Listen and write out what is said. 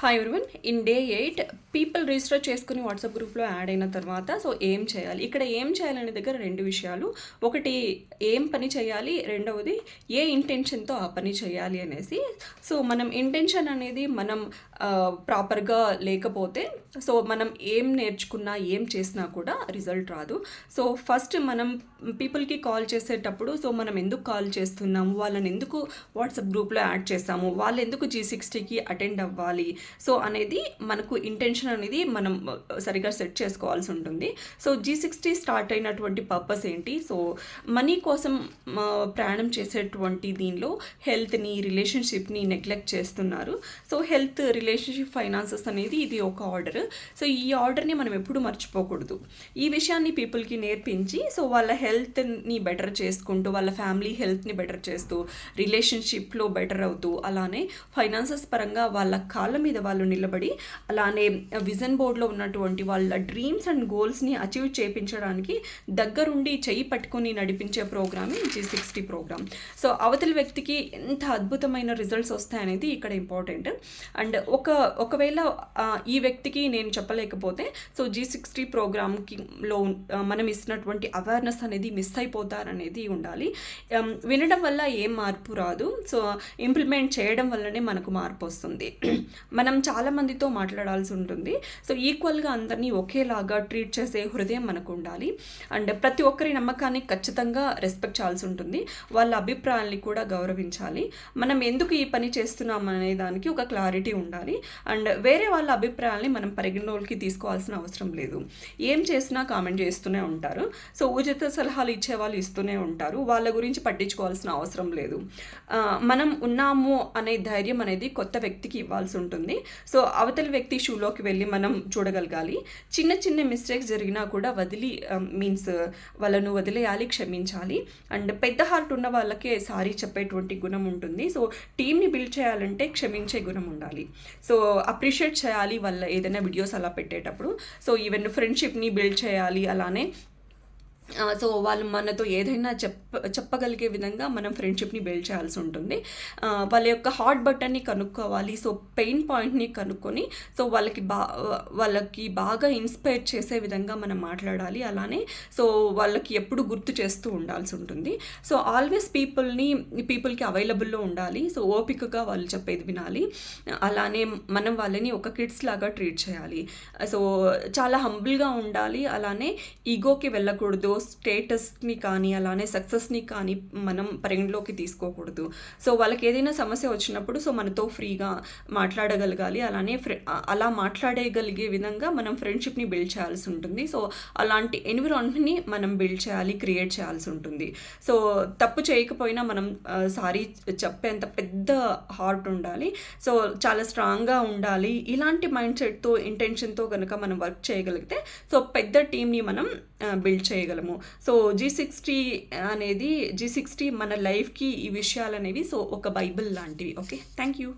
Hi everyone. In day 8 people register చేసుకుని WhatsApp గ్రూప్లో add అయిన తర్వాత ఏం చేయాలి, ఇక్కడ ఏం చేయాలనే దగ్గర రెండు విషయాలు. ఒకటి ఏం పని చేయాలి, రెండవది ఏ ఇంటెన్షన్తో ఆ పని చేయాలి అనేసి. మనం ఇంటెన్షన్ అనేది మనం ప్రాపర్గా లేకపోతే మనం ఏం నేర్చుకున్నా ఏం చేసినా కూడా రిజల్ట్ రాదు. ఫస్ట్ మనం పీపుల్కి కాల్ చేసేటప్పుడు మనం ఎందుకు కాల్ చేస్తున్నాము, వాళ్ళని ఎందుకు వాట్సాప్ గ్రూప్లో యాడ్ చేస్తాము, వాళ్ళు ఎందుకు G60కి అటెండ్ అవ్వాలి అనేది మనకు ఇంటెన్షన్ అనేది మనం సరిగా సెట్ చేసుకోవాల్సి ఉంటుంది. G60 స్టార్ట్ అయినటువంటి పర్పస్ ఏంటి? మనీ కోసం ప్రయాణం చేసేటువంటి దీనిలో హెల్త్ని, రిలేషన్షిప్ని నెగ్లెక్ట్ చేస్తున్నారు. హెల్త్, రిలేషన్షిప్, ఫైనాన్సెస్ అనేది ఇది ఒక ఆర్డర్. ఈ ఆర్డర్ని మనం ఎప్పుడు మర్చిపోకూడదు. ఈ విషయాన్ని పీపుల్కి నేర్పించి వాళ్ళ హెల్త్ని బెటర్ చేసుకుంటూ, వాళ్ళ ఫ్యామిలీ హెల్త్ని బెటర్ చేస్తూ, రిలేషన్షిప్లో బెటర్ అవుతూ, అలానే ఫైనాన్సెస్ పరంగా వాళ్ళ కాళ్ళ మీద వాళ్ళు నిలబడి, అలానే విజన్ బోర్డ్లో ఉన్నటువంటి వాళ్ళ డ్రీమ్స్ అండ్ గోల్స్ని అచీవ్ చేయించడానికి దగ్గరుండి చెయ్యి పట్టుకొని నడిపించే ప్రోగ్రామే G60 ప్రోగ్రామ్. అవతలి వ్యక్తికి ఎంత అద్భుతమైన రిజల్ట్స్ వస్తాయనేది ఇక్కడ ఇంపార్టెంట్. అండ్ ఒకవేళ ఈ వ్యక్తికి నేను చెప్పలేకపోతే G60 ప్రోగ్రామ్లో మనం ఇస్తున్నటువంటి అవేర్నెస్ అనేది మిస్ అయిపోతారనేది ఉండాలి. వినడం వల్ల ఏం మార్పు రాదు. ఇంప్లిమెంట్ చేయడం వల్లనే మనకు మార్పు వస్తుంది. మనం చాలామందితో మాట్లాడాల్సి ఉంటుంది. ఈక్వల్గా అందరినీ ఒకేలాగా ట్రీట్ చేసే హృదయం మనకు ఉండాలి. అండ్ ప్రతి ఒక్కరి నమ్మకాన్ని ఖచ్చితంగా రెస్పెక్ట్ చేయాల్సి ఉంటుంది. వాళ్ళ అభిప్రాయాల్ని కూడా గౌరవించాలి. మనం ఎందుకు ఈ పని చేస్తున్నాం అనే దానికి ఒక క్లారిటీ ఉండాలి. అండ్ వేరే వాళ్ళ అభిప్రాయాల్ని మనం పరిగణలోకి తీసుకోవాల్సిన అవసరం లేదు. ఏం చేసినా కామెంట్ చేస్తూనే ఉంటారు. ఉచిత సలహాలు ఇచ్చే వాళ్ళు ఇస్తూనే ఉంటారు. వాళ్ళ గురించి పట్టించుకోవాల్సిన అవసరం లేదు. మనం ఉన్నాము అనే ధైర్యం అనేది కొత్త వ్యక్తికి ఇవ్వాల్సి ఉంటుంది. అవతలి వ్యక్తి షూలోకి వెళ్ళి మనం చూడగలగాలి. చిన్న చిన్న మిస్టేక్స్ జరిగినా కూడా వాళ్ళను వదిలేయాలి, క్షమించాలి. అండ్ పెద్ద హార్ట్ ఉన్న వాళ్ళకే సారీ చెప్పేటువంటి గుణం ఉంటుంది. టీమ్ని బిల్డ్ చేయాలంటే క్షమించే గుణం ఉండాలి. అప్రిషియేట్ చేయాలి వాళ్ళ ఏదైనా వీడియోస్ అలా పెట్టేటప్పుడు. ఈవెన్ ఫ్రెండ్షిప్ని బిల్డ్ చేయాలి. అలానే వాళ్ళు మనతో ఏదైనా చెప్పగలిగే విధంగా మనం ఫ్రెండ్షిప్ని బిల్డ్ చేయాల్సి ఉంటుంది. వాళ్ళ యొక్క హాట్ బటన్ని కనుక్కోవాలి. పెయిన్ పాయింట్ని కనుక్కొని వాళ్ళకి బాగా ఇన్స్పైర్ చేసే విధంగా మనం మాట్లాడాలి. అలానే వాళ్ళకి ఎప్పుడు గుర్తు చేస్తూ ఉండాల్సి ఉంటుంది. ఆల్వేస్ పీపుల్కి అవైలబుల్లో ఉండాలి. ఓపికగా వాళ్ళు చెప్పేది వినాలి. అలానే మనం వాళ్ళని ఒక కిడ్స్ లాగా ట్రీట్ చేయాలి. చాలా హంబుల్గా ఉండాలి. అలానే ఈగోకి వెళ్ళకూడదు. స్టేటస్ని కానీ అలానే సక్సెస్ని కానీ మనం పరిగణలోకి తీసుకోకూడదు. వాళ్ళకి ఏదైనా సమస్య వచ్చినప్పుడు మనతో ఫ్రీగా మాట్లాడగలగాలి. అలానే అలా మాట్లాడగలిగే విధంగా మనం ఫ్రెండ్షిప్ని బిల్డ్ చేయాల్సి ఉంటుంది. అలాంటి ఎన్విరాన్మెంట్ని మనం బిల్డ్ చేయాలి, క్రియేట్ చేయాల్సి ఉంటుంది. తప్పు చేయకపోయినా మనం సారీ చెప్పేంత పెద్ద హార్ట్ ఉండాలి. చాలా స్ట్రాంగ్గా ఉండాలి. ఇలాంటి మైండ్ సెట్తో, ఇంటెన్షన్తో కనుక మనం వర్క్ చేయగలిగితే పెద్ద టీమ్ని మనం బిల్డ్ చేయగలము. G60 మన లైఫ్కి ఈ విషయాలు అనేవి ఒక బైబిల్ లాంటివి. Okay, thank you.